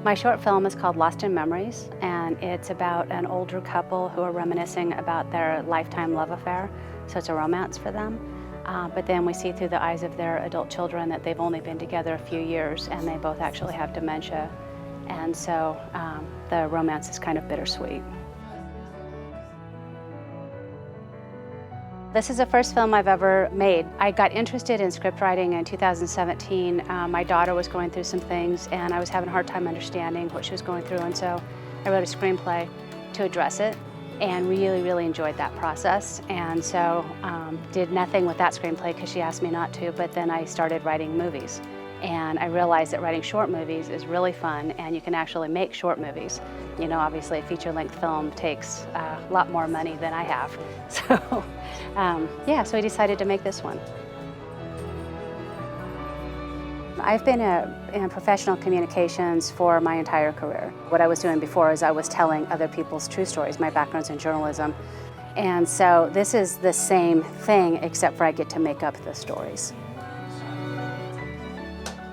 My short film is called Lost in Memories, and it's about an older couple who are reminiscing about their lifetime love affair, so it's a romance for them. But then we see through the eyes of their adult children that they've only been together a few years and they both actually have dementia. And so the romance is kind of bittersweet. This is the first film I've ever made. I got interested in script writing in 2017. My daughter was going through some things and I was having a hard time understanding what she was going through, and so I wrote a screenplay to address it and really enjoyed that process. And so did nothing with that screenplay because she asked me not to, but then I started writing movies. And I realized that writing short movies is really fun and you can actually make short movies. You know, obviously a feature-length film takes a lot more money than I have. So yeah, so I decided to make this one. I've been in professional communications for my entire career. What I was doing before is I was telling other people's true stories. My background's in journalism. And so this is the same thing, except for I get to make up the stories.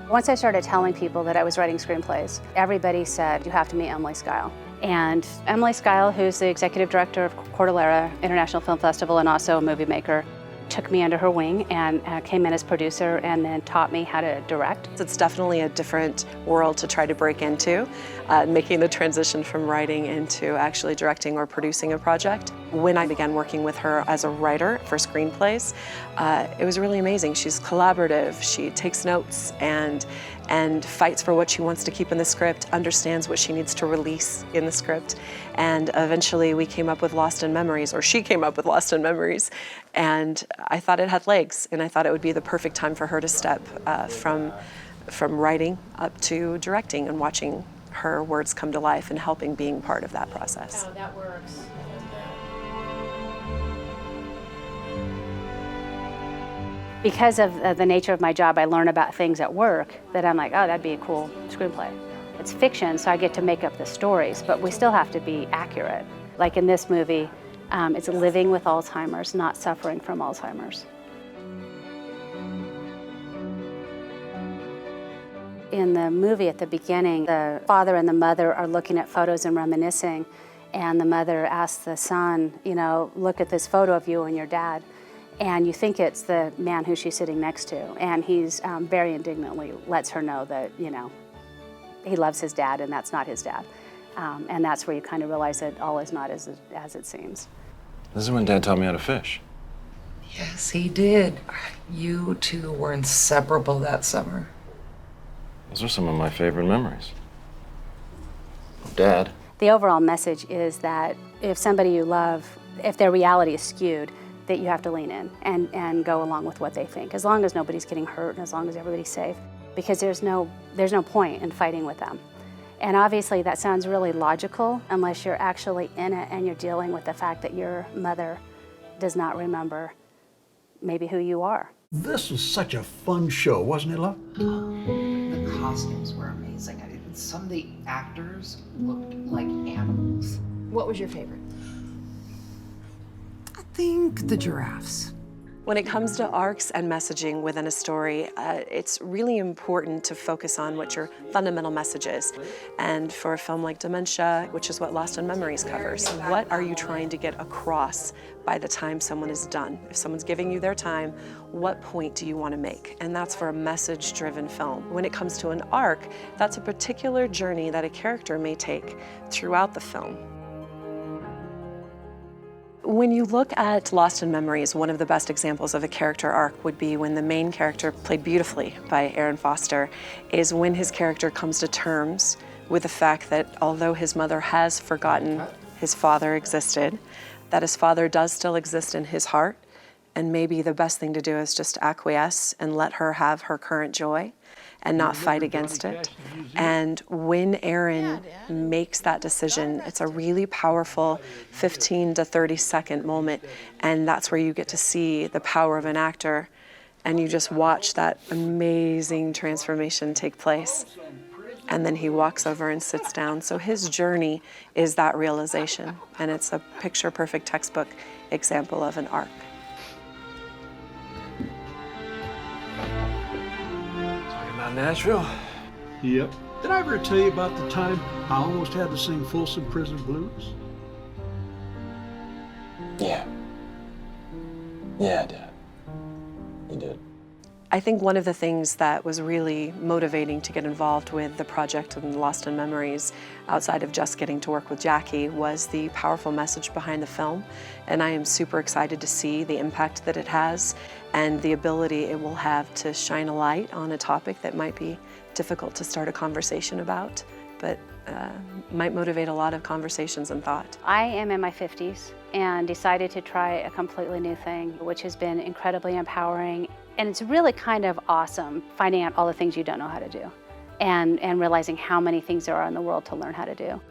Once I started telling people that I was writing screenplays, everybody said, you have to meet Emily Skyle. And Emily Skyle, who's the executive director of Cordillera International Film Festival and also a movie maker, took me under her wing and came in as producer and then taught me how to direct. It's definitely a different world to try to break into, making the transition from writing into actually directing or producing a project. When I began working with her as a writer for screenplays, it was really amazing. She's collaborative, she takes notes and fights for what she wants to keep in the script, understands what she needs to release in the script. And eventually we came up with Lost in Memories, or she came up with Lost in Memories. And I thought it had legs, and I thought it would be the perfect time for her to step from writing up to directing and watching her words come to life and helping being part of that process. How that works. Because of the nature of my job, I learn about things at work that I'm like, oh, that'd be a cool screenplay. It's fiction, so I get to make up the stories, but we still have to be accurate. Like in this movie, it's living with Alzheimer's, not suffering from Alzheimer's. In the movie at the beginning, the father and the mother are looking at photos and reminiscing, and the mother asks the son, you know, look at this photo of you and your dad. And you think it's the man who she's sitting next to, and he's very indignantly lets her know that, you know, he loves his dad and that's not his dad. And that's where you kind of realize that all is not as it seems. This is when Dad taught me how to fish. Yes, he did. You two were inseparable that summer. Those are some of my favorite memories. Of Dad. The overall message is that if somebody you love, if their reality is skewed, that you have to lean in and go along with what they think, as long as nobody's getting hurt and as long as everybody's safe, because there's no point in fighting with them. And obviously that sounds really logical unless you're actually in it and you're dealing with the fact that your mother does not remember maybe who you are. This was such a fun show, wasn't it, love? The costumes were amazing. I mean, some of the actors looked like animals. What was your favorite? I think the giraffes. When it comes to arcs and messaging within a story, it's really important to focus on what your fundamental message is. And for a film like Dementia, which is what Lost in Memories covers, what are you trying to get across by the time someone is done? If someone's giving you their time, what point do you want to make? And that's for a message-driven film. When it comes to an arc, that's a particular journey that a character may take throughout the film. When you look at Lost in Memories, one of the best examples of a character arc would be when the main character, played beautifully by Aaron Foster, is when his character comes to terms with the fact that although his mother has forgotten his father existed, that his father does still exist in his heart, and maybe the best thing to do is just acquiesce and let her have her current joy and not fight against it. And when Aaron makes that decision, it's a really powerful 15 to 30 second moment, and that's where you get to see the power of an actor, and you just watch that amazing transformation take place. And then he walks over and sits down. So his journey is that realization, and it's a picture-perfect textbook example of an arc. Nashville? Yep. Did I ever tell you about the time I almost had to sing Folsom Prison Blues? Yeah. Yeah, I did. You did. I think one of the things that was really motivating to get involved with the project and Lost in Memories, outside of just getting to work with Jackie, was the powerful message behind the film. And I am super excited to see the impact that it has and the ability it will have to shine a light on a topic that might be difficult to start a conversation about, but might motivate a lot of conversations and thought. I am in my 50s and decided to try a completely new thing, which has been incredibly empowering. And it's really kind of awesome finding out all the things you don't know how to do and realizing how many things there are in the world to learn how to do.